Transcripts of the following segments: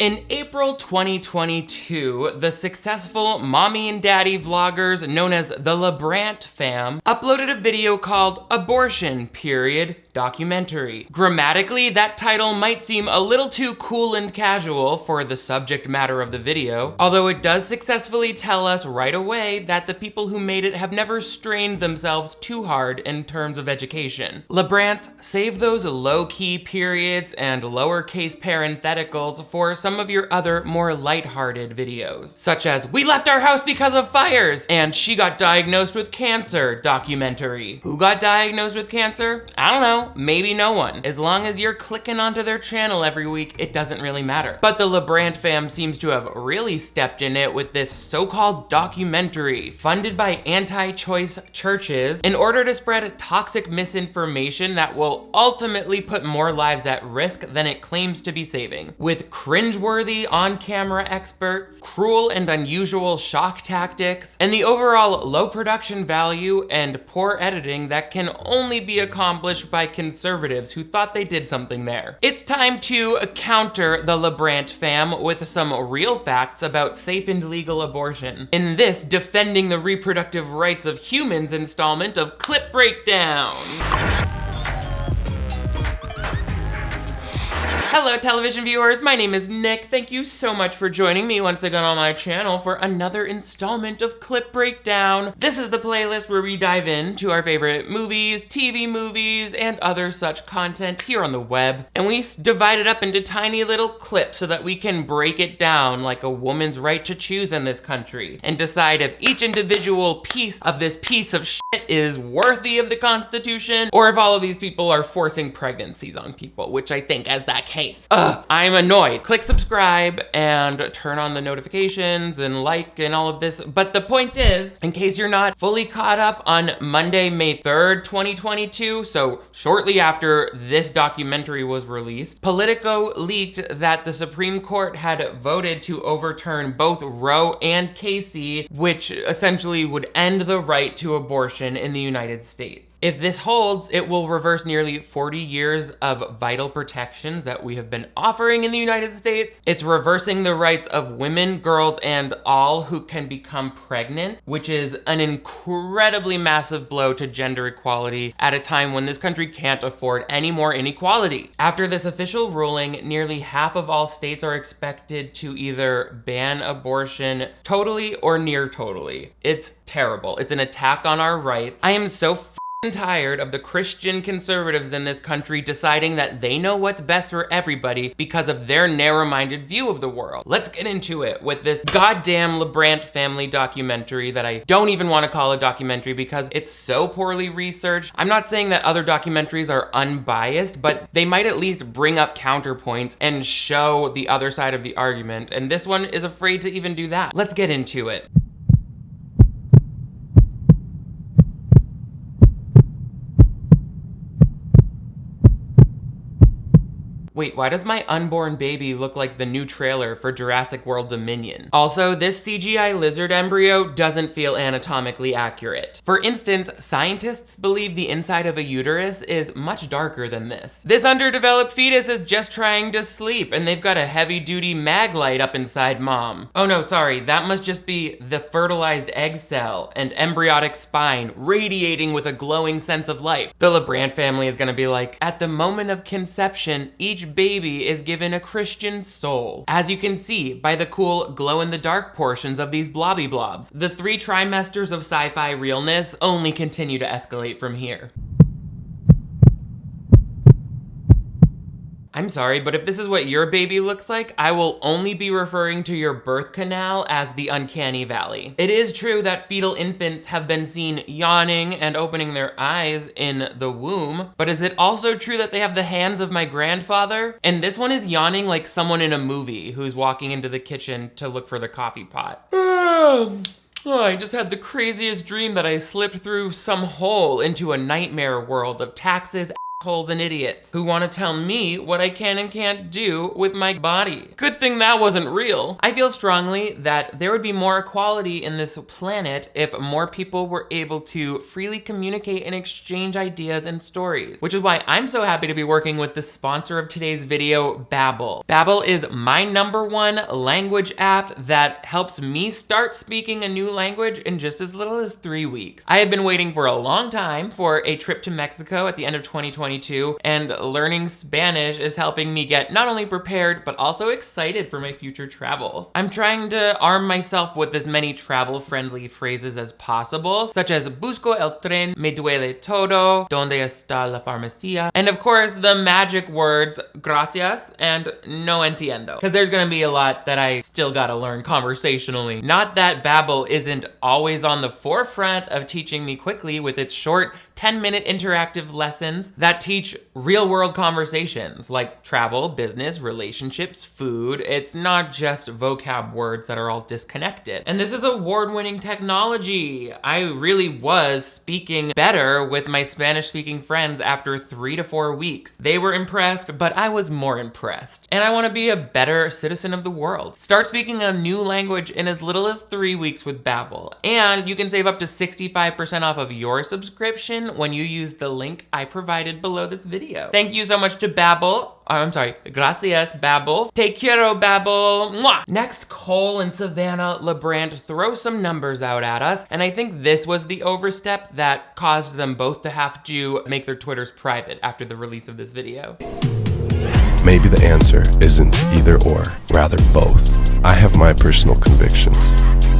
In April 2022, the successful mommy and daddy vloggers known as the LeBrant fam uploaded a video called Abortion, Documentary. Grammatically, that title might seem a little too cool and casual for the subject matter of the video, although it does successfully tell us right away that the people who made it have never strained themselves too hard in terms of education. LeBrant, save those low-key periods and lowercase parentheticals for some of your other more lighthearted videos, such as "We left our house because of fires" and "She got diagnosed with cancer" documentary. Who got diagnosed with cancer? I don't know, maybe no one. As long as you're clicking onto their channel every week, it doesn't really matter. But the LeBrant fam seems to have really stepped in it with this so-called documentary funded by anti-choice churches in order to spread toxic misinformation that will ultimately put more lives at risk than it claims to be saving. With cringeworthy on-camera experts, cruel and unusual shock tactics, and the overall low production value and poor editing that can only be accomplished by conservatives who thought they did something there. It's time to counter the LeBrant fam with some real facts about safe and legal abortion in this Defending the Reproductive Rights of Humans installment of Clip Breakdown. Hello television viewers, my name is Nick. Thank you so much for joining me once again on my channel for another installment of Clip Breakdown. This is the playlist where we dive into our favorite movies, TV movies, and other such content here on the web. And we divide it up into tiny little clips so that we can break it down like a woman's right to choose in this country and decide if each individual piece of this piece of shit is worthy of the Constitution or if all of these people are forcing pregnancies on people, which I think as that case. I'm annoyed. Click subscribe and turn on the notifications and like and all of this. But the point is, in case you're not fully caught up, on Monday, May 3rd, 2022, so shortly after this documentary was released, Politico leaked that the Supreme Court had voted to overturn both Roe and Casey, which essentially would end the right to abortion in the United States. If this holds, it will reverse nearly 40 years of vital protections that we have been offering in the United States. It's reversing the rights of women, girls, and all who can become pregnant, which is an incredibly massive blow to gender equality at a time when this country can't afford any more inequality. After this official ruling, nearly half of all states are expected to either ban abortion totally or near totally. It's terrible. It's an attack on our rights. I am so tired of the Christian conservatives in this country deciding that they know what's best for everybody because of their narrow-minded view of the world. Let's get into it with this goddamn LeBrant family documentary that I don't even want to call a documentary because it's so poorly researched. I'm not saying that other documentaries are unbiased, but they might at least bring up counterpoints and show the other side of the argument, and this one is afraid to even do that. Let's get into it. Wait, why does my unborn baby look like the new trailer for Jurassic World Dominion? Also, this CGI lizard embryo doesn't feel anatomically accurate. For instance, scientists believe the inside of a uterus is much darker than this. This underdeveloped fetus is just trying to sleep, and they've got a heavy-duty mag light up inside mom. Oh no, sorry, that must just be the fertilized egg cell and embryonic spine radiating with a glowing sense of life. The LeBrant family is gonna be like, at the moment of conception, each baby is given a Christian soul. As you can see by the cool glow-in-the-dark portions of these blobby blobs, the 3 trimesters of sci-fi realness only continue to escalate from here. I'm sorry, but if this is what your baby looks like, I will only be referring to your birth canal as the uncanny valley. It is true that fetal infants have been seen yawning and opening their eyes in the womb, but is it also true that they have the hands of my grandfather? And this one is yawning like someone in a movie who's walking into the kitchen to look for the coffee pot. Oh, I just had the craziest dream that I slipped through some hole into a nightmare world of taxes, assholes and idiots who want to tell me what I can and can't do with my body. Good thing that wasn't real. I feel strongly that there would be more equality in this planet if more people were able to freely communicate and exchange ideas and stories, which is why I'm so happy to be working with the sponsor of today's video, Babbel. Babbel is my #1 language app that helps me start speaking a new language in just as little as 3 weeks. I have been waiting for a long time for a trip to Mexico at the end of 2022, and learning Spanish is helping me get not only prepared, but also excited for my future travels. I'm trying to arm myself with as many travel-friendly phrases as possible, such as busco el tren, me duele todo, donde está la farmacia, and of course the magic words gracias and no entiendo, because there's gonna be a lot that I still gotta learn conversationally. Not that Babbel isn't always on the forefront of teaching me quickly with its short 10-minute interactive lessons that teach real-world conversations like travel, business, relationships, food. It's not just vocab words that are all disconnected. And this is award-winning technology. I really was speaking better with my Spanish-speaking friends after 3 to 4 weeks. They were impressed, but I was more impressed. And I want to be a better citizen of the world. Start speaking a new language in as little as 3 weeks with Babbel. And you can save up to 65% off of your subscription when you use the link I provided below this video. Thank you so much to Babbel. I'm sorry, gracias Babbel. Te quiero Babbel. Mwah! Next, Cole and Savannah LeBrant throw some numbers out at us, and I think this was the overstep that caused them both to have to make their Twitters private after the release of this video. Maybe the answer isn't either or, rather both. I have my personal convictions.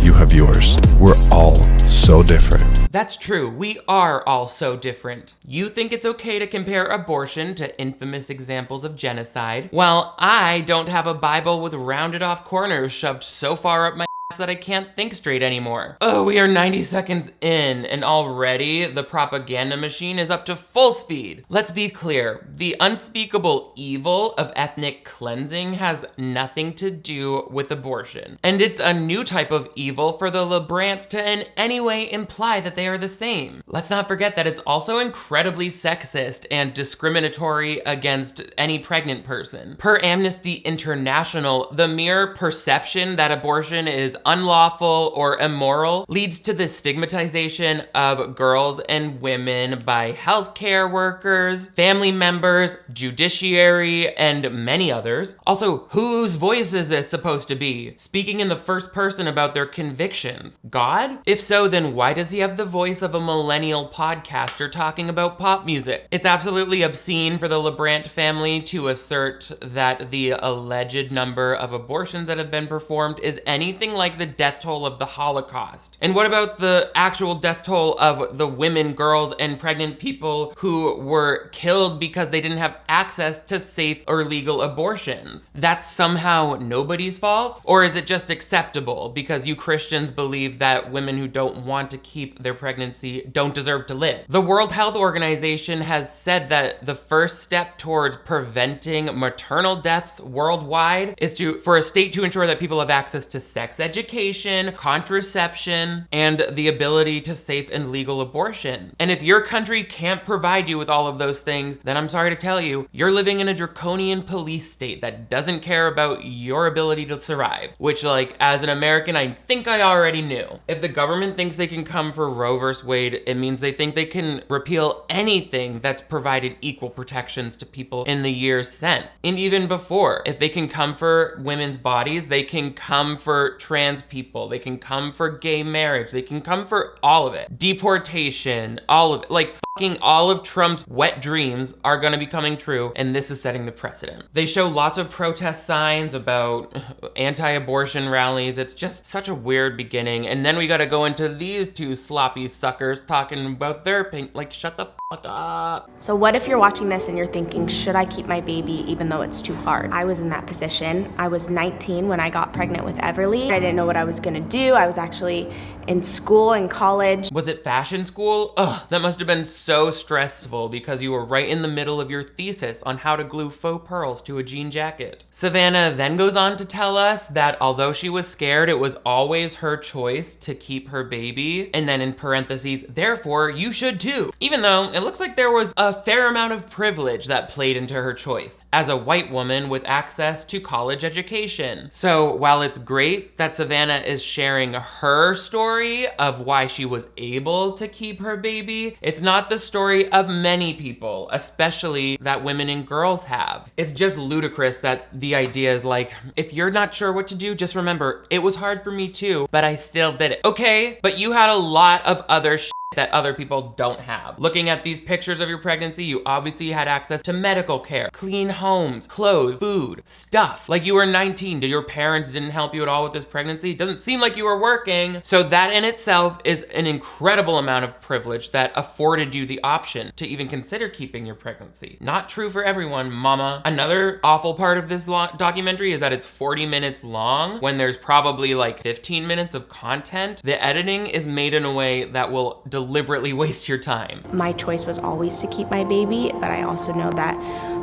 You have yours. We're all so different. That's true, we are all so different. You think it's okay to compare abortion to infamous examples of genocide, while I don't have a Bible with rounded off corners shoved so far up my that I can't think straight anymore. Oh, we are 90 seconds in, and already the propaganda machine is up to full speed. Let's be clear, the unspeakable evil of ethnic cleansing has nothing to do with abortion. And it's a new type of evil for the LeBrants to in any way imply that they are the same. Let's not forget that it's also incredibly sexist and discriminatory against any pregnant person. Per Amnesty International, the mere perception that abortion is unlawful or immoral leads to the stigmatization of girls and women by healthcare workers, family members, judiciary, and many others. Also, whose voice is this supposed to be? Speaking in the first person about their convictions? God? If so, then why does he have the voice of a millennial podcaster talking about pop music? It's absolutely obscene for the LeBrant family to assert that the alleged number of abortions that have been performed is anything like the death toll of the Holocaust. And what about the actual death toll of the women, girls, and pregnant people who were killed because they didn't have access to safe or legal abortions? That's somehow nobody's fault? Or is it just acceptable because you Christians believe that women who don't want to keep their pregnancy don't deserve to live? The World Health Organization has said that the first step towards preventing maternal deaths worldwide is for a state to ensure that people have access to sex education, contraception, and the ability to safe and legal abortion. And if your country can't provide you with all of those things, then I'm sorry to tell you, you're living in a draconian police state that doesn't care about your ability to survive. Which, like, as an American, I think I already knew. If the government thinks they can come for Roe vs. Wade, it means they think they can repeal anything that's provided equal protections to people in the years since. And even before, if they can come for women's bodies, they can come for trans people, they can come for gay marriage, they can come for all of it. Deportation, all of it. Like, fucking all of Trump's wet dreams are gonna be coming true, and this is setting the precedent. They show lots of protest signs about anti-abortion rallies. It's just such a weird beginning, and then we gotta go into these two sloppy suckers talking about their opinion. Like, shut the fuck up. So what if you're watching this and you're thinking, should I keep my baby even though it's too hard? I was in that position. I was 19 when I got pregnant with Everly. I didn't know what I was gonna do. I was actually in school, in college. Was it fashion school? Ugh, that must have been so so stressful because you were right in the middle of your thesis on how to glue faux pearls to a jean jacket. Savannah then goes on to tell us that although she was scared, it was always her choice to keep her baby, and then in parentheses, therefore you should too. Even though it looks like there was a fair amount of privilege that played into her choice as a white woman with access to college education. So while it's great that Savannah is sharing her story of why she was able to keep her baby, it's not the story of many people, especially that women and girls have. It's just ludicrous that the idea is like, if you're not sure what to do, just remember, it was hard for me too, but I still did it. Okay, but you had a lot of other shit that other people don't have. Looking at these pictures of your pregnancy, you obviously had access to medical care, clean homes, clothes, food, stuff. Like, you were 19. Did your parents didn't help you at all with this pregnancy? It doesn't seem like you were working. So that in itself is an incredible amount of privilege that afforded you the option to even consider keeping your pregnancy. Not true for everyone, mama. Another awful part of this documentary is that it's 40 minutes long when there's probably like 15 minutes of content. The editing is made in a way that will deliberately waste your time. My choice was always to keep my baby, but I also know that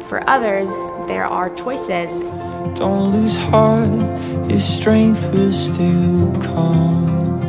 for others, there are choices. Don't lose heart, your strength will still come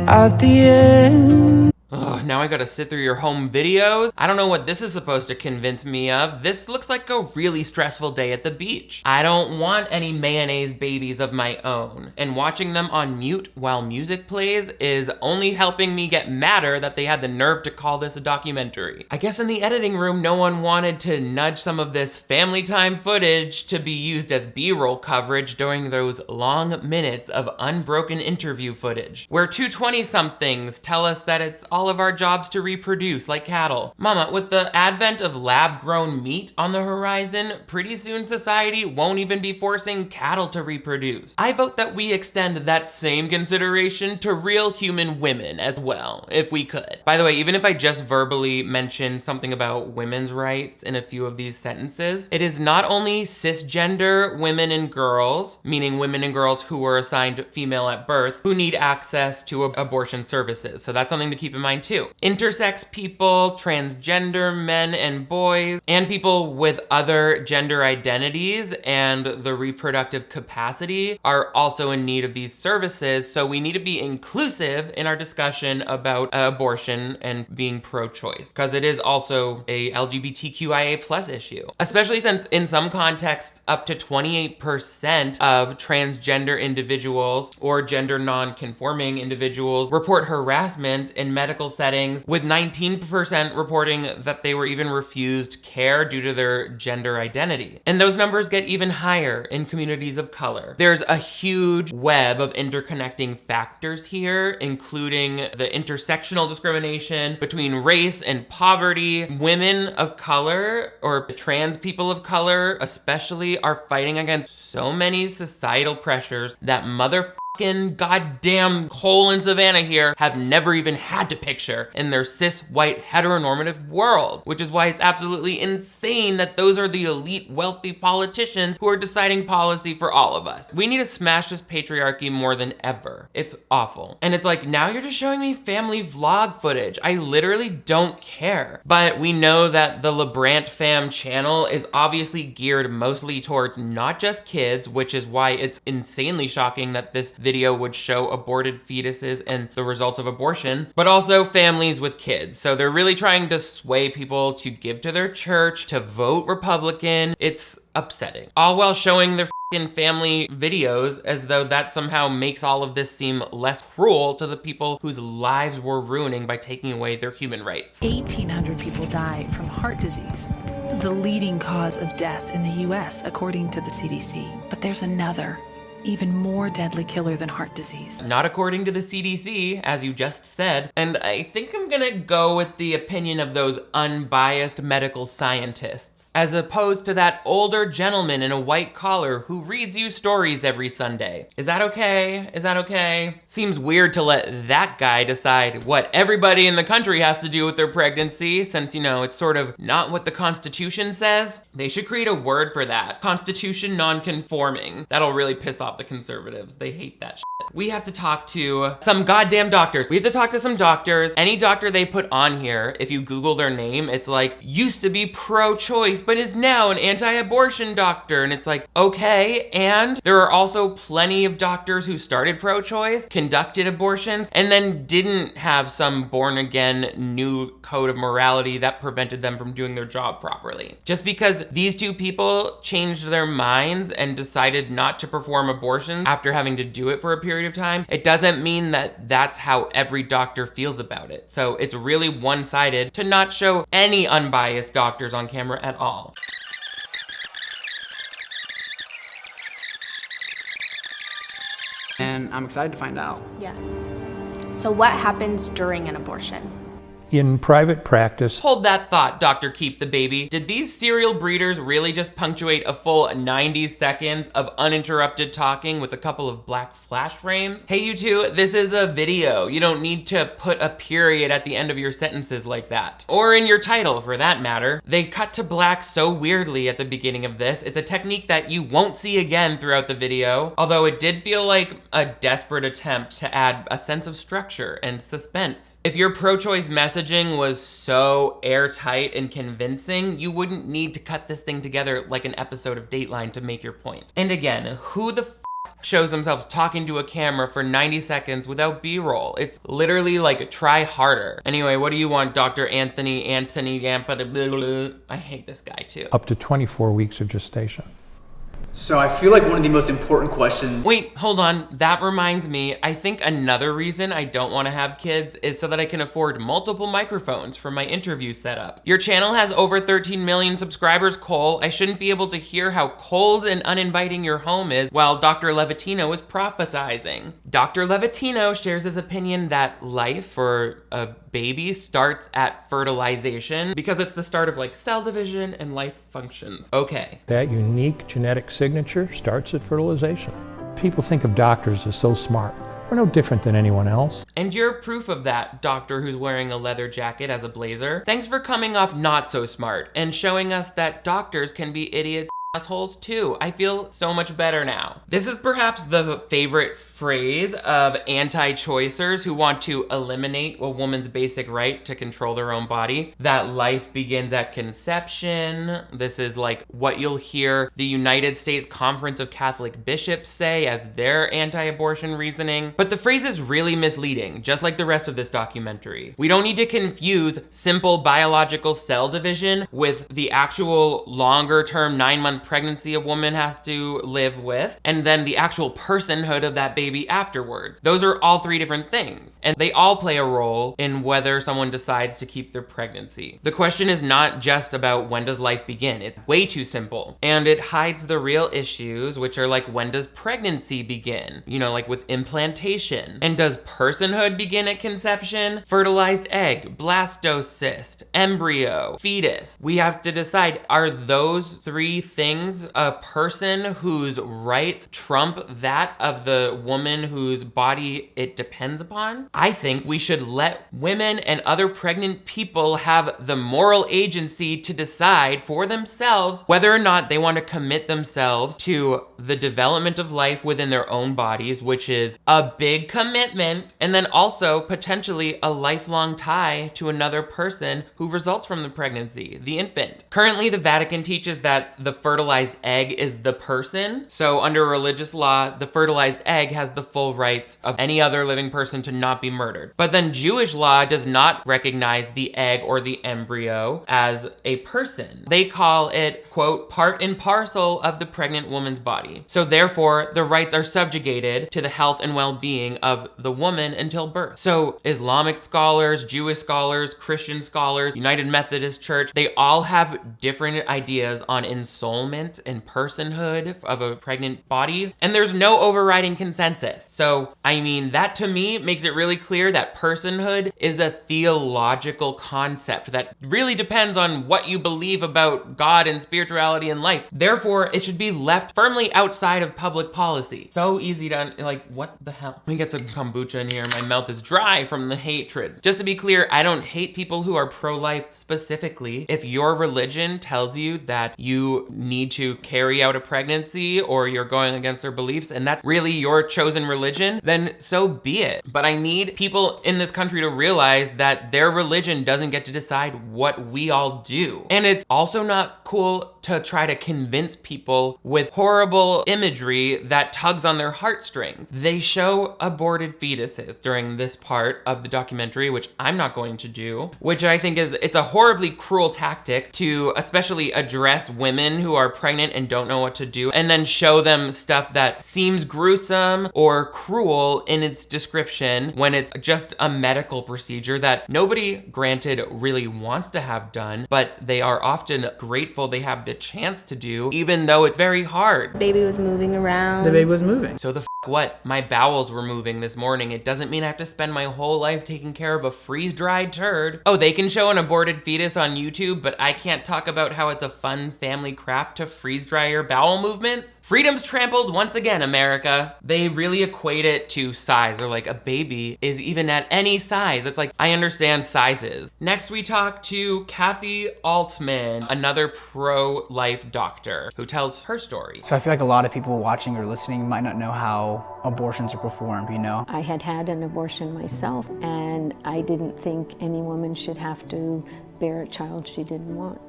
at the end. Ugh, now I gotta sit through your home videos. I don't know what this is supposed to convince me of. This looks like a really stressful day at the beach. I don't want any mayonnaise babies of my own. And watching them on mute while music plays is only helping me get madder that they had the nerve to call this a documentary. I guess in the editing room, no one wanted to nudge some of this family time footage to be used as B-roll coverage during those long minutes of unbroken interview footage, where two 20-somethings tell us that it's all of our jobs to reproduce like cattle. Mama, with the advent of lab-grown meat on the horizon, pretty soon society won't even be forcing cattle to reproduce. I vote that we extend that same consideration to real human women as well, if we could. By the way, even if I just verbally mentioned something about women's rights in a few of these sentences, it is not only cisgender women and girls, meaning women and girls who were assigned female at birth, who need access to abortion services. So that's something to keep in mind too. Intersex people, transgender men and boys, and people with other gender identities and the reproductive capacity are also in need of these services. So we need to be inclusive in our discussion about abortion and being pro-choice, because it is also a LGBTQIA plus issue, especially since in some contexts, up to 28% of transgender individuals or gender non-conforming individuals report harassment in medical settings, with 19% reporting that they were even refused care due to their gender identity. And those numbers get even higher in communities of color. There's a huge web of interconnecting factors here, including the intersectional discrimination between race and poverty. Women of color, or trans people of color especially, are fighting against so many societal pressures that goddamn Cole and Savannah here have never even had to picture in their cis, white, heteronormative world, which is why it's absolutely insane that those are the elite, wealthy politicians who are deciding policy for all of us. We need to smash this patriarchy more than ever. It's awful. And it's like, now you're just showing me family vlog footage. I literally don't care. But we know that the LeBrant fam channel is obviously geared mostly towards not just kids, which is why it's insanely shocking that this video would show aborted fetuses and the results of abortion, but also families with kids. So they're really trying to sway people to give to their church, to vote Republican. It's upsetting. All while showing their family videos as though that somehow makes all of this seem less cruel to the people whose lives we're ruining by taking away their human rights. 1,800 people die from heart disease, the leading cause of death in the US, according to the CDC. But there's another, even more deadly killer than heart disease. Not according to the CDC, as you just said, and I think I'm gonna go with the opinion of those unbiased medical scientists, as opposed to that older gentleman in a white collar who reads you stories every Sunday. Is that okay? Is that okay? Seems weird to let that guy decide what everybody in the country has to do with their pregnancy, since, you know, it's sort of not what the Constitution says. They should create a word for that. Constitution non-conforming. That'll really piss off off, the conservatives. They hate that shit. We have to talk to some goddamn doctors. We have to talk to some doctors. Any doctor they put on here, if you Google their name, it's like, used to be pro-choice, but is now an anti-abortion doctor. And it's like, okay. And there are also plenty of doctors who started pro-choice, conducted abortions, and then didn't have some born-again new code of morality that prevented them from doing their job properly. Just because these two people changed their minds and decided not to perform abortions after having to do it for a period of time, it doesn't mean that that's how every doctor feels about it. So it's really one-sided to not show any unbiased doctors on camera at all. And I'm excited to find out. Yeah. So what happens during an abortion? In private practice, Hold that thought, Dr. Keep the Baby. Did these serial breeders really just punctuate a full 90 seconds of uninterrupted talking with a couple of black flash frames? Hey, you two, this is a video. You don't need to put a period at the end of your sentences like that. Or in your title, for that matter. They cut to black so weirdly at the beginning of this. It's a technique that you won't see again throughout the video, although it did feel like a desperate attempt to add a sense of structure and suspense. If your pro-choice messaging was so airtight and convincing, you wouldn't need to cut this thing together like an episode of Dateline to make your point. And again, who the shows themselves talking to a camera for 90 seconds without B-roll? It's literally like, try harder. Anyway, what do you want, Dr. Anthony Gampa? I hate this guy too. up to 24 weeks of gestation. So I feel like one of the most important questions. Wait, hold on. That reminds me, I think another reason I don't want to have kids is so that I can afford multiple microphones for my interview setup. Your channel has over 13 million subscribers, Cole. I shouldn't be able to hear how cold and uninviting your home is while Dr. Levitino is prophesizing. Dr. Levitino shares his opinion that life for a baby starts at fertilization because it's the start of like cell division and life functions. Okay. That unique genetic signature starts at fertilization. People think of doctors as so smart. We're no different than anyone else. And you're proof of that, doctor who's wearing a leather jacket as a blazer. Thanks for coming off not so smart and showing us that doctors can be idiots, assholes too. I feel so much better now. This is perhaps the favorite phrase of anti-choicers who want to eliminate a woman's basic right to control their own body, that life begins at conception. This is like what you'll hear the United States Conference of Catholic Bishops say as their anti-abortion reasoning. But the phrase is really misleading, just like the rest of this documentary. We don't need to confuse simple biological cell division with the actual longer-term 9-month pregnancy a woman has to live with, and then the actual personhood of that baby afterwards. Those are all three different things, and they all play a role in whether someone decides to keep their pregnancy. The question is not just about when does life begin. It's way too simple, and it hides the real issues, which are like, when does pregnancy begin? You know, like with implantation. And does personhood begin at conception? Fertilized egg, blastocyst, embryo, fetus. We have to decide, are those three things a person whose rights trump that of the woman whose body it depends upon? I think we should let women and other pregnant people have the moral agency to decide for themselves whether or not they want to commit themselves to the development of life within their own bodies, which is a big commitment, and then also potentially a lifelong tie to another person who results from the pregnancy, the infant. Currently, the Vatican teaches that the fertilized egg is the person. So under religious law, the fertilized egg has the full rights of any other living person to not be murdered. But then Jewish law does not recognize the egg or the embryo as a person. They call it, quote, part and parcel of the pregnant woman's body. So therefore, the rights are subjugated to the health and well-being of the woman until birth. So Islamic scholars, Jewish scholars, Christian scholars, United Methodist Church, they all have different ideas on ensoulment and personhood of a pregnant body, and there's no overriding consensus. So, I mean, that to me makes it really clear that personhood is a theological concept that really depends on what you believe about God and spirituality and life. Therefore, it should be left firmly outside of public policy. So easy to, like, what the hell? Let me get some kombucha in here. My mouth is dry from the hatred. Just to be clear, I don't hate people who are pro-life specifically. If your religion tells you that you need need to carry out a pregnancy or you're going against their beliefs and that's really your chosen religion, then so be it. But I need people in this country to realize that their religion doesn't get to decide what we all do. And it's also not cool to try to convince people with horrible imagery that tugs on their heartstrings. They show aborted fetuses during this part of the documentary, which I'm not going to do, which I think it's a horribly cruel tactic to especially address women who are pregnant and don't know what to do, and then show them stuff that seems gruesome or cruel in its description when it's just a medical procedure that nobody, granted, really wants to have done, but they are often grateful they have the chance to do, even though it's very hard. Baby was moving around. The baby was moving. So the what? My bowels were moving this morning. It doesn't mean I have to spend my whole life taking care of a freeze-dried turd. Oh, they can show an aborted fetus on YouTube, but I can't talk about how it's a fun family craft to freeze-dry your bowel movements? Freedom's trampled once again, America. They really equate it to size. They're like, a baby is even at any size. It's like, I understand sizes. Next, we talk to Kathy Altman, another pro-life doctor, who tells her story. So I feel like a lot of people watching or listening might not know how abortions are performed, you know? I had had an abortion myself, and I didn't think any woman should have to bear a child she didn't want.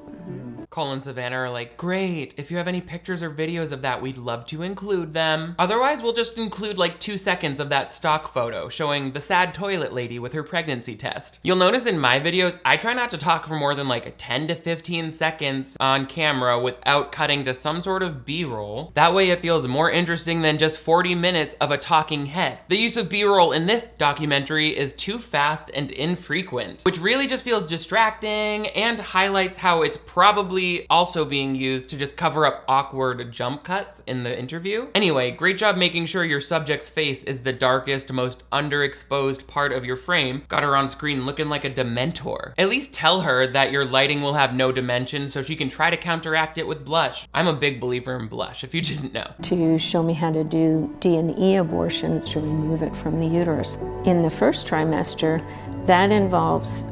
Cole and Savannah are like, great, if you have any pictures or videos of that, we'd love to include them. Otherwise, we'll just include like 2 seconds of that stock photo showing the sad toilet lady with her pregnancy test. You'll notice in my videos, I try not to talk for more than like 10 to 15 seconds on camera without cutting to some sort of B-roll. That way it feels more interesting than just 40 minutes of a talking head. The use of B-roll in this documentary is too fast and infrequent, which really just feels distracting and highlights how it's probably also being used to just cover up awkward jump cuts in the interview. Anyway, great job making sure your subject's face is the darkest, most underexposed part of your frame. Got her on screen looking like a Dementor. At least tell her that your lighting will have no dimension so she can try to counteract it with blush. I'm a big believer in blush, if you didn't know. To show me how to do D&E abortions to remove it from the uterus. In the first trimester, that involves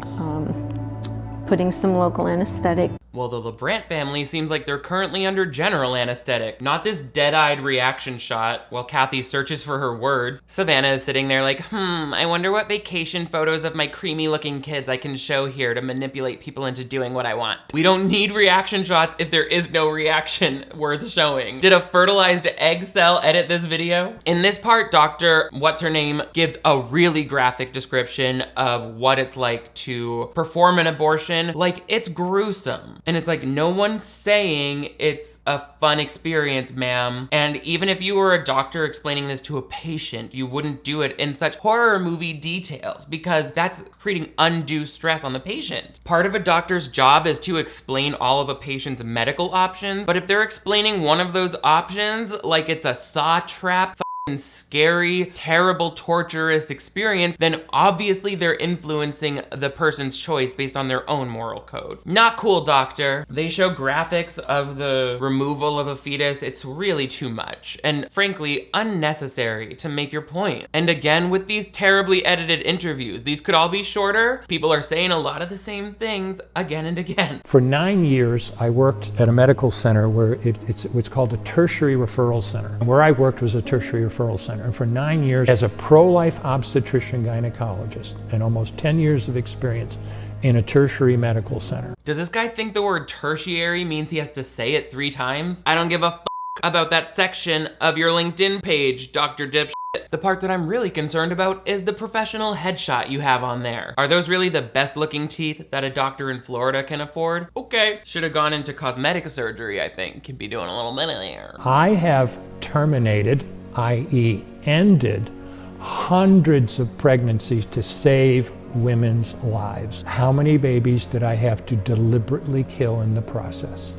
putting some local anesthetic. Well, the LeBrant family seems like they're currently under general anesthetic, not this dead-eyed reaction shot while Kathy searches for her words. Savannah is sitting there like, I wonder what vacation photos of my creamy-looking kids I can show here to manipulate people into doing what I want. We don't need reaction shots if there is no reaction worth showing. Did a fertilized egg cell edit this video? In this part, Dr. What's-Her-Name gives a really graphic description of what it's like to perform an abortion. Like, it's gruesome. And it's like, no one's saying it's a fun experience, ma'am. And even if you were a doctor explaining this to a patient, you wouldn't do it in such horror movie details because that's creating undue stress on the patient. Part of a doctor's job is to explain all of a patient's medical options, but if they're explaining one of those options like it's a saw trap, scary, terrible, torturous experience, then obviously they're influencing the person's choice based on their own moral code. Not cool, doctor. They show graphics of the removal of a fetus. It's really too much, and frankly, unnecessary to make your point. And again, with these terribly edited interviews, these could all be shorter. People are saying a lot of the same things again and again. For 9 years, I worked at a medical center where it's what's called a tertiary referral center. Where I worked was a tertiary referral center. And for 9 years, as a pro-life obstetrician gynecologist and almost 10 years of experience in a tertiary medical center. Does this guy think the word tertiary means he has to say it 3 times? I don't give a about that section of your LinkedIn page, Dr. Dipshit. The part that I'm really concerned about is the professional headshot you have on there. Are those really the best looking teeth that a doctor in Florida can afford? Okay, should have gone into cosmetic surgery, I think. Could be doing a little bit there. I have terminated, i.e. ended, hundreds of pregnancies to save women's lives. How many babies did I have to deliberately kill in the process?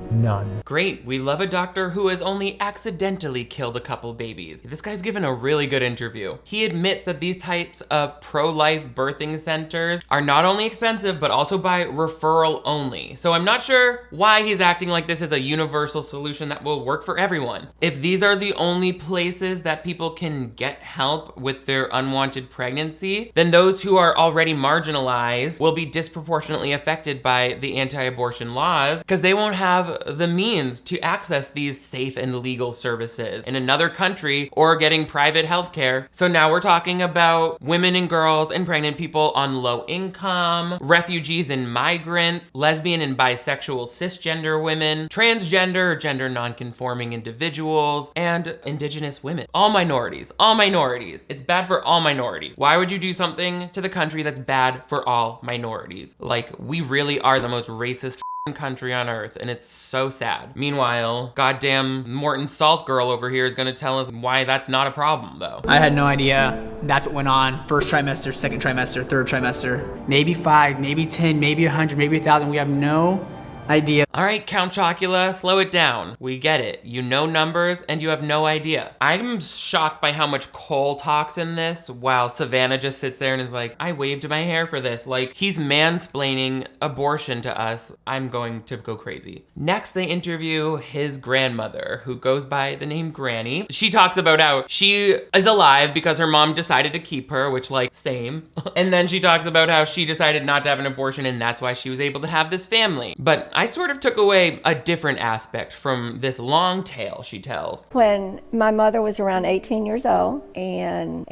None. Great, we love a doctor who has only accidentally killed a couple babies. This guy's given a really good interview. He admits that these types of pro-life birthing centers are not only expensive, but also by referral only. So I'm not sure why he's acting like this is a universal solution that will work for everyone. If these are the only places that people can get help with their unwanted pregnancy, then those who are already marginalized will be disproportionately affected by the anti-abortion laws because they won't have the means to access these safe and legal services in another country or getting private healthcare. So now we're talking about women and girls and pregnant people on low income, refugees and migrants, lesbian and bisexual cisgender women, transgender or gender non-conforming individuals, and indigenous women. All minorities, all minorities. It's bad for all minorities. Why would you do something to the country that's bad for all minorities? Like, we really are the most racist country on earth, and it's so sad. Meanwhile, goddamn Morton Salt girl over here is gonna tell us why that's not a problem, though. I had no idea that's what went on. First trimester, second trimester, third trimester. Maybe 5, maybe 10, maybe 100, maybe 1,000. We have no idea. All right, Count Chocula, slow it down. We get it. You know numbers and you have no idea. I'm shocked by how much Cole talks in this while Savannah just sits there and is like, I waved my hair for this. Like, he's mansplaining abortion to us. I'm going to go crazy. Next, they interview his grandmother, who goes by the name Granny. She talks about how she is alive because her mom decided to keep her, which, like, same. And then she talks about how she decided not to have an abortion and that's why she was able to have this family. But I sort of took away a different aspect from this long tale she tells. When my mother was around 18 years old and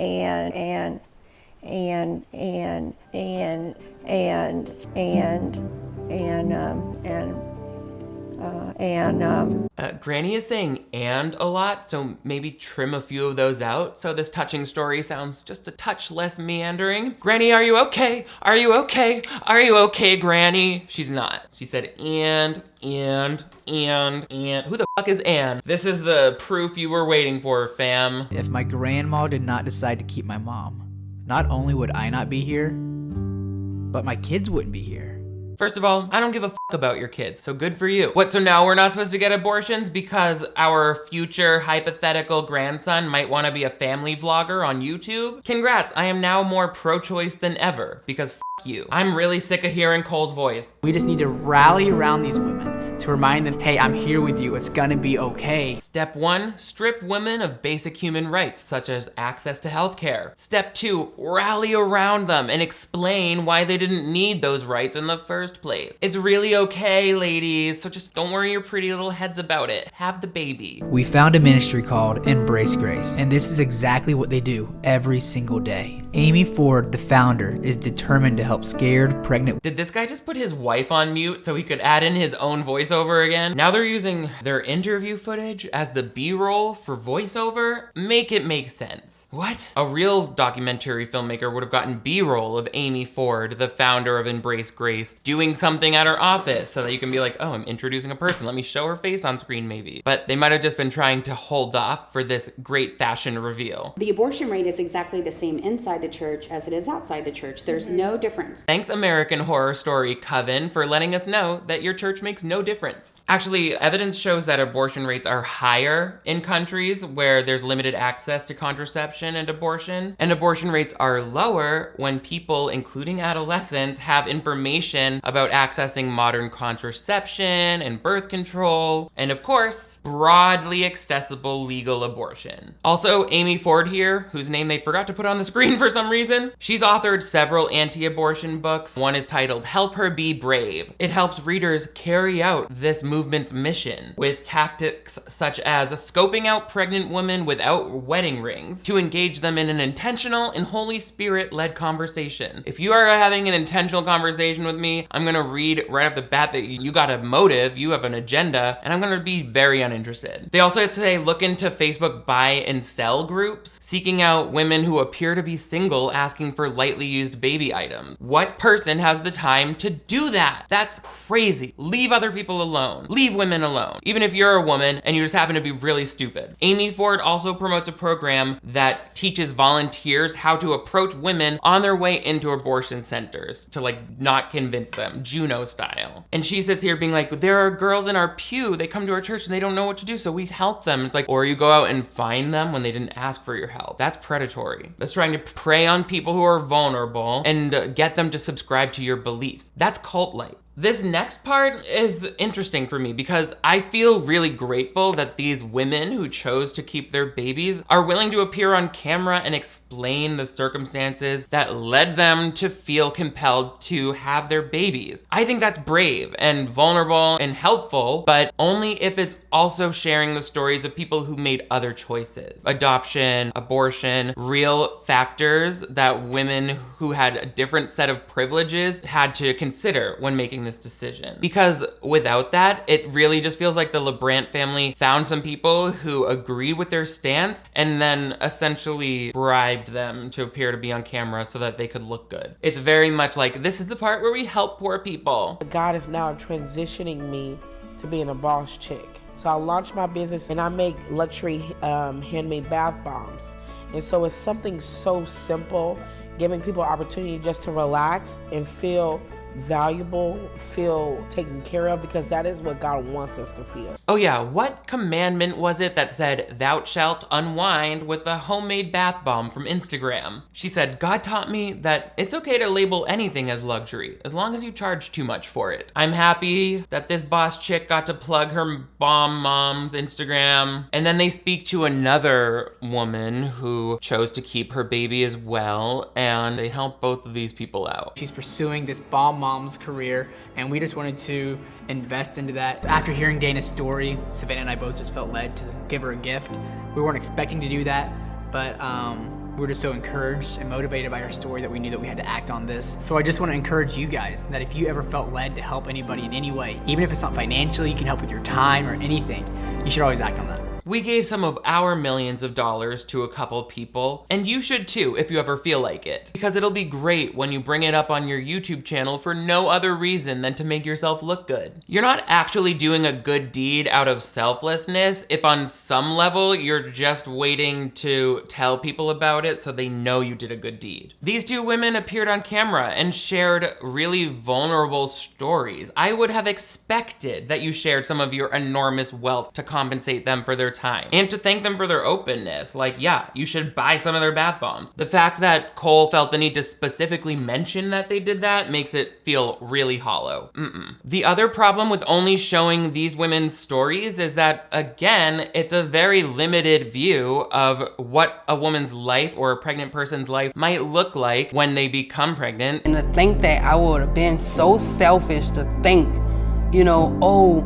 Granny is saying "and" a lot, so maybe trim a few of those out so this touching story sounds just a touch less meandering. Granny, are you okay? Are you okay? Are you okay, Granny? She's not. She said and. Who the fuck is Ann? This is the proof you were waiting for, fam. If my grandma did not decide to keep my mom, not only would I not be here, but my kids wouldn't be here. First of all, I don't give a fuck about your kids, so good for you. What, so now we're not supposed to get abortions because our future hypothetical grandson might want to be a family vlogger on YouTube? Congrats, I am now more pro-choice than ever because fuck you. I'm really sick of hearing Cole's voice. We just need to rally around these women to remind them, hey, I'm here with you, it's gonna be okay. Step 1, strip women of basic human rights, such as access to healthcare. Step 2, rally around them and explain why they didn't need those rights in the first place. It's really okay, ladies, so just don't worry your pretty little heads about it. Have the baby. We found a ministry called Embrace Grace, and this is exactly what they do every single day. Amy Ford, the founder, is determined to help scared, pregnant... Did this guy just put his wife on mute so he could add in his own voiceover again? Now they're using their interview footage as the B-roll for voiceover? Make it make sense. What? A real documentary filmmaker would have gotten B-roll of Amy Ford, the founder of Embrace Grace, doing something at her office so that you can be like, oh, I'm introducing a person. Let me show her face on screen maybe. But they might have just been trying to hold off for this great fashion reveal. The abortion rate is exactly the same inside the church as it is outside the church. There's no difference. Thanks, American Horror Story Coven, for letting us know that your church makes no difference. Actually, evidence shows that abortion rates are higher in countries where there's limited access to contraception and abortion rates are lower when people, including adolescents, have information about accessing modern contraception and birth control, and of course, broadly accessible legal abortion. Also, Amy Ford here, whose name they forgot to put on the screen for some reason, she's authored several anti-abortion books. One is titled Help Her Be Brave. It helps readers carry out this movement's mission with tactics such as scoping out pregnant women without wedding rings to engage them in an intentional and Holy Spirit-led conversation. If you are having an intentional conversation with me, I'm gonna read right off the bat that you got a motive, you have an agenda, and I'm gonna be very uninterested. They also today look into Facebook buy and sell groups, seeking out women who appear to be single asking for lightly used baby items. What person has the time to do that? That's crazy. Leave other people alone. Leave women alone. Even if you're a woman and you just happen to be really stupid. Amy Ford also promotes a program that teaches volunteers how to approach women on their way into abortion centers to like not convince them, Juno style. And she sits here being like, there are girls in our pew, they come to our church and they don't know what to do, so we help them. It's like, or you go out and find them when they didn't ask for your help. That's predatory. That's trying to prey on people who are vulnerable and get them to subscribe to your beliefs. That's cult-like. This next part is interesting for me because I feel really grateful that these women who chose to keep their babies are willing to appear on camera and explain the circumstances that led them to feel compelled to have their babies. I think that's brave and vulnerable and helpful, but only if it's also sharing the stories of people who made other choices. Adoption, abortion, real factors that women who had a different set of privileges had to consider when making this decision. Because without that, it really just feels like the LeBrant family found some people who agreed with their stance and then essentially bribed them to appear to be on camera so that they could look good. It's very much like, this is the part where we help poor people. God is now transitioning me to being a boss chick. So I launched my business and I make luxury handmade bath bombs. And so it's something so simple, giving people opportunity just to relax and feel valuable, feel taken care of, because that is what God wants us to feel. Oh yeah, what commandment was it that said, "Thou shalt unwind with a homemade bath bomb" from Instagram? She said, God taught me that it's okay to label anything as luxury, as long as you charge too much for it. I'm happy that this boss chick got to plug her bomb mom's Instagram. And then they speak to another woman who chose to keep her baby as well, and they help both of these people out. She's pursuing this bomb mom's career, and we just wanted to invest into that. After hearing Dana's story, Savannah and I both just felt led to give her a gift. We weren't expecting to do that, but we were just so encouraged and motivated by her story that we knew that we had to act on this. So I just want to encourage you guys that if you ever felt led to help anybody in any way, even if it's not financially, you can help with your time or anything, you should always act on that. We gave some of our millions of dollars to a couple people, and you should too if you ever feel like it. Because it'll be great when you bring it up on your YouTube channel for no other reason than to make yourself look good. You're not actually doing a good deed out of selflessness if on some level you're just waiting to tell people about it so they know you did a good deed. These two women appeared on camera and shared really vulnerable stories. I would have expected that you shared some of your enormous wealth to compensate them for their time and to thank them for their openness. Like, yeah, you should buy some of their bath bombs. The fact that Cole felt the need to specifically mention that they did that makes it feel really hollow. The other problem with only showing these women's stories is that, again, it's a very limited view of what a woman's life or a pregnant person's life might look like when they become pregnant. And to think that I would have been so selfish to think, you know, oh,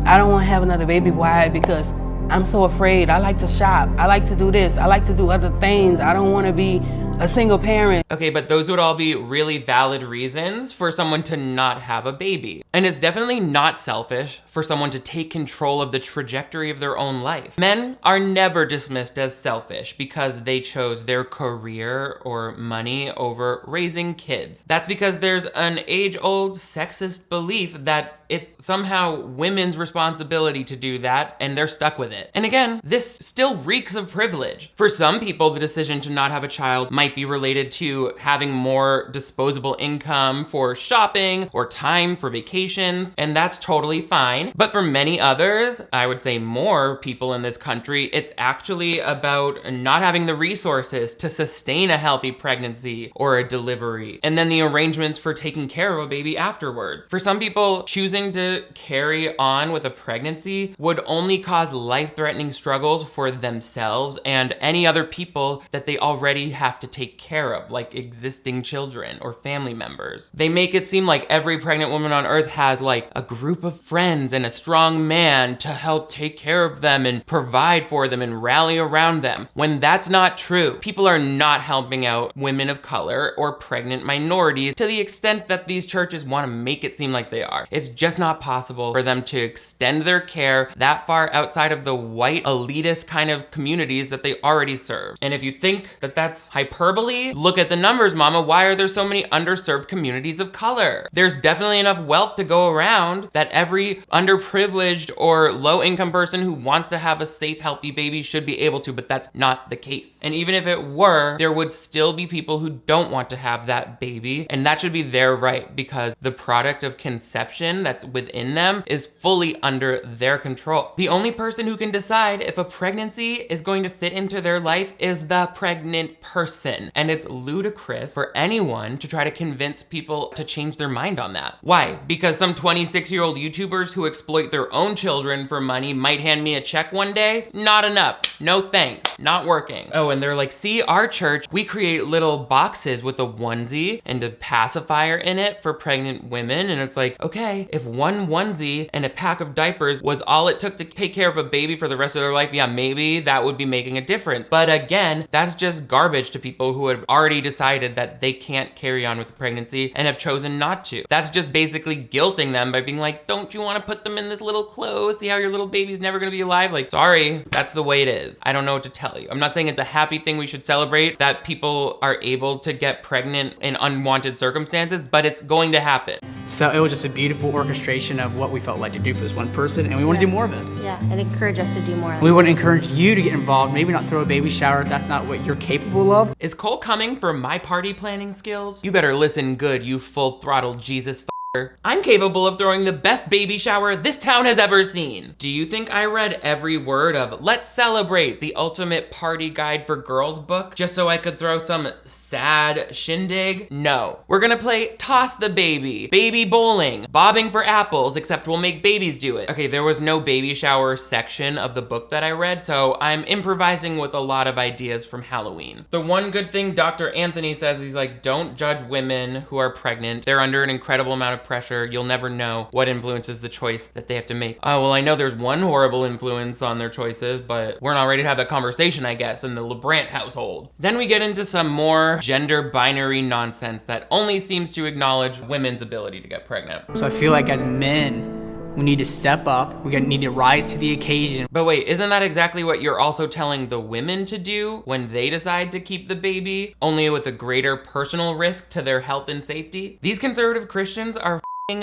I don't want to have another baby. Why? Because I'm so afraid. I like to shop. I like to do this. I like to do other things. I don't want to be a single parent. Okay, but those would all be really valid reasons for someone to not have a baby. And it's definitely not selfish for someone to take control of the trajectory of their own life. Men are never dismissed as selfish because they chose their career or money over raising kids. That's because there's an age-old sexist belief that it's somehow women's responsibility to do that, and they're stuck with it. And again, this still reeks of privilege. For some people, the decision to not have a child might be related to having more disposable income for shopping or time for vacations, and that's totally fine. But for many others, I would say more people in this country, it's actually about not having the resources to sustain a healthy pregnancy or a delivery, and then the arrangements for taking care of a baby afterwards. For some people, choosing to carry on with a pregnancy would only cause life-threatening struggles for themselves and any other people that they already have to take care of, like existing children or family members. They make it seem like every pregnant woman on earth has like a group of friends and a strong man to help take care of them and provide for them and rally around them, when that's not true. People are not helping out women of color or pregnant minorities to the extent that these churches want to make it seem like they are. It's just not possible for them to extend their care that far outside of the white elitist kind of communities that they already serve. And if you think that that's hyperbole, look at the numbers, mama. Why are there so many underserved communities of color? There's definitely enough wealth to go around that every underprivileged or low-income person who wants to have a safe, healthy baby should be able to, but that's not the case. And even if it were, there would still be people who don't want to have that baby, and that should be their right, because the product of conception that's that's within them is fully under their control. The only person who can decide if a pregnancy is going to fit into their life is the pregnant person. And it's ludicrous for anyone to try to convince people to change their mind on that. Why? Because some 26-year-old YouTubers who exploit their own children for money might hand me a check one day? Not enough. No thanks. Not working. Oh, and they're like, see, our church, we create little boxes with a onesie and a pacifier in it for pregnant women. And it's like, okay, if one onesie and a pack of diapers was all it took to take care of a baby for the rest of their life, yeah, maybe that would be making a difference. But again, that's just garbage to people who have already decided that they can't carry on with the pregnancy and have chosen not to. That's just basically guilting them by being like, don't you want to put them in this little clothes? See how your little baby's never gonna be alive? Like, sorry, that's the way it is. I don't know what to tell you. I'm not saying it's a happy thing we should celebrate that people are able to get pregnant in unwanted circumstances, but it's going to happen. So it was just a beautiful orchestration of what we felt like to do for this one person, and we want to do more of it. Yeah, and encourage us to do more. We want to encourage you to get involved, maybe not throw a baby shower if that's not what you're capable of. Is Cole coming for my party planning skills? You better listen good, you full-throttle Jesus f***er. I'm capable of throwing the best baby shower this town has ever seen. Do you think I read every word of Let's Celebrate, the ultimate party guide for girls book, just so I could throw some sad shindig? No. We're gonna play Toss the Baby, Baby Bowling, Bobbing for Apples, except we'll make babies do it. Okay, there was no baby shower section of the book that I read, so I'm improvising with a lot of ideas from Halloween. The one good thing Dr. Anthony says, he's like, don't judge women who are pregnant. They're under an incredible amount of pressure. You'll never know what influences the choice that they have to make. Oh, well, I know there's one horrible influence on their choices, but we're not ready to have that conversation, I guess, in the LeBrant household. Then we get into some more gender binary nonsense that only seems to acknowledge women's ability to get pregnant. So I feel like as men, we need to step up. We need to rise to the occasion. But wait, isn't that exactly what you're also telling the women to do when they decide to keep the baby, only with a greater personal risk to their health and safety? These conservative Christians are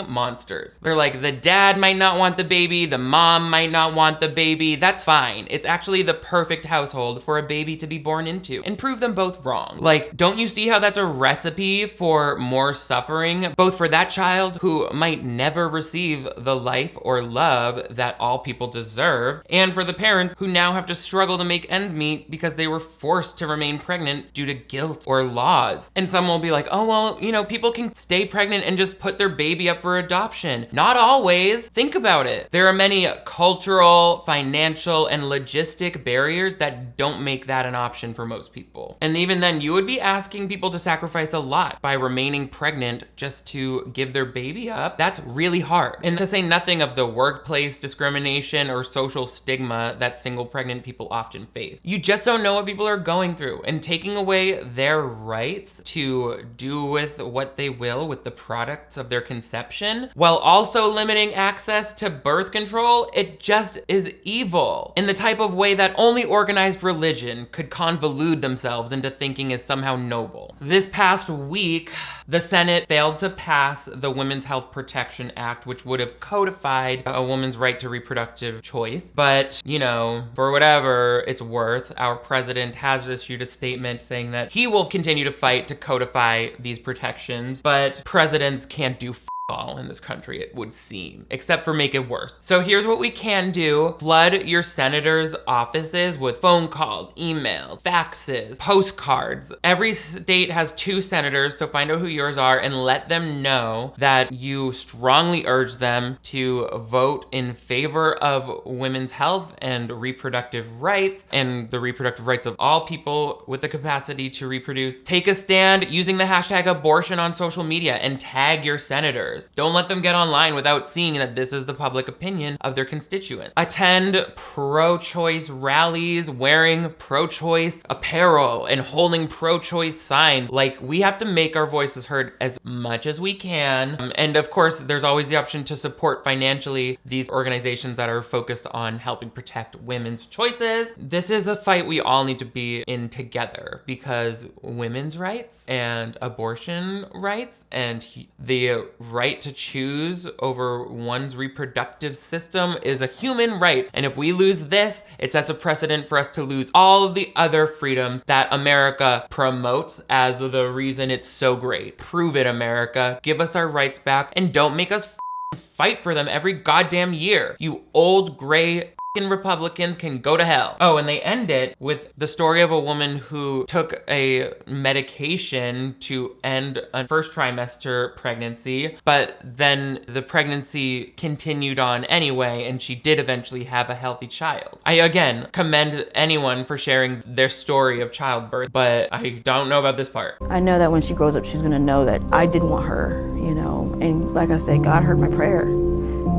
monsters. They're like, the dad might not want the baby, the mom might not want the baby, that's fine. It's actually the perfect household for a baby to be born into, and prove them both wrong. Like, don't you see how that's a recipe for more suffering, both for that child who might never receive the life or love that all people deserve, and for the parents who now have to struggle to make ends meet because they were forced to remain pregnant due to guilt or laws. And some will be like, oh, well, you know, people can stay pregnant and just put their baby up for adoption. Not always. Think about it. There are many cultural, financial, and logistic barriers that don't make that an option for most people. And even then, you would be asking people to sacrifice a lot by remaining pregnant just to give their baby up. That's really hard. And to say nothing of the workplace discrimination or social stigma that single pregnant people often face. You just don't know what people are going through, and taking away their rights to do with what they will with the products of their conception while also limiting access to birth control, it just is evil in the type of way that only organized religion could convolute themselves into thinking is somehow noble. This past week, the Senate failed to pass the Women's Health Protection Act, which would have codified a woman's right to reproductive choice. But, you know, for whatever it's worth, our president has issued a statement saying that he will continue to fight to codify these protections, but presidents can't do all in this country, it would seem, except for make it worse. So here's what we can do. Flood your senators' offices with phone calls, emails, faxes, postcards. Every state has 2 senators, so find out who yours are and let them know that you strongly urge them to vote in favor of women's health and reproductive rights and the reproductive rights of all people with the capacity to reproduce. Take a stand using the hashtag abortion on social media and tag your senators. Don't let them get online without seeing that this is the public opinion of their constituents. Attend pro-choice rallies wearing pro-choice apparel and holding pro-choice signs. Like, we have to make our voices heard as much as we can. And of course, there's always the option to support financially these organizations that are focused on helping protect women's choices. This is a fight we all need to be in together, because women's rights and abortion rights and the right to choose over one's reproductive system is a human right. And if we lose this, it sets a precedent for us to lose all of the other freedoms that America promotes as the reason it's so great. Prove it, America. Give us our rights back and don't make us fight for them every goddamn year. You old gray Republicans can go to hell. Oh, and they end it with the story of a woman who took a medication to end a first trimester pregnancy, but then the pregnancy continued on anyway, and she did eventually have a healthy child. I, again, commend anyone for sharing their story of childbirth, but I don't know about this part. I know that when she grows up, she's gonna know that I did want her, you know, and like I said, God heard my prayer.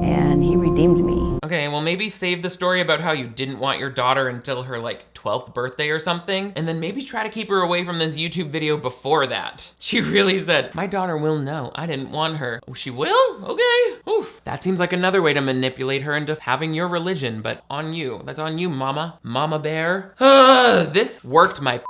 And he redeemed me. Okay, well maybe save the story about how you didn't want your daughter until her like 12th birthday or something, and then maybe try to keep her away from this YouTube video before that. She really said, my daughter will know I didn't want her. Oh, she will? Okay. Oof. That seems like another way to manipulate her into having your religion, but on you. That's on you, mama. Mama bear. This worked my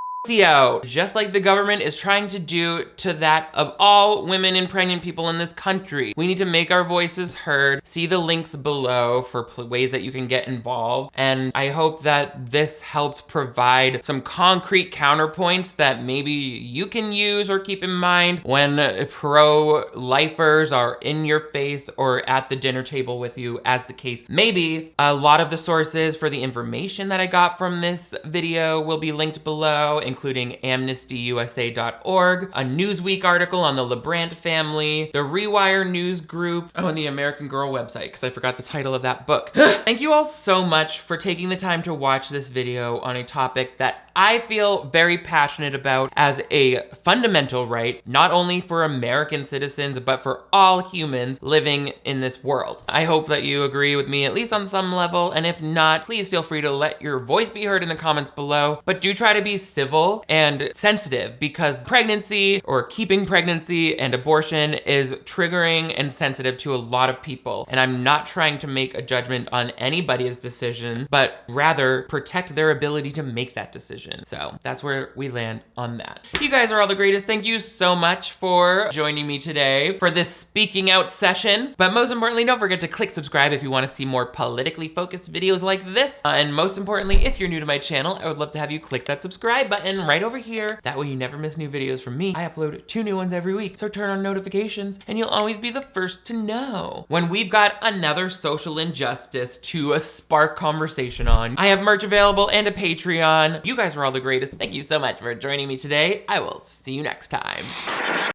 out, just like the government is trying to do to that of all women and pregnant people in this country. We need to make our voices heard. See the links below for ways that you can get involved. And I hope that this helped provide some concrete counterpoints that maybe you can use or keep in mind when pro-lifers are in your face or at the dinner table with you, as the case may be. A lot of the sources for the information that I got from this video will be linked below, including amnestyusa.org, a Newsweek article on the LeBrant family, the Rewire News Group, oh, and the American Girl website, because I forgot the title of that book. Thank you all so much for taking the time to watch this video on a topic that I feel very passionate about as a fundamental right, not only for American citizens, but for all humans living in this world. I hope that you agree with me at least on some level, and if not, please feel free to let your voice be heard in the comments below, but do try to be civil and sensitive, because pregnancy or keeping pregnancy and abortion is triggering and sensitive to a lot of people, and I'm not trying to make a judgment on anybody's decision, but rather protect their ability to make that decision. So that's where we land on that. You guys are all the greatest. Thank you so much for joining me today for this speaking out session. But most importantly, don't forget to click subscribe if you want to see more politically focused videos like this. And most importantly, if you're new to my channel, I would love to have you click that subscribe button right over here. That way you never miss new videos from me. I upload 2 new ones every week, so turn on notifications and you'll always be the first to know when we've got another social injustice to spark conversation on. I have merch available and a Patreon. You guys are all the greatest. Thank you so much for joining me today. I will see you next time.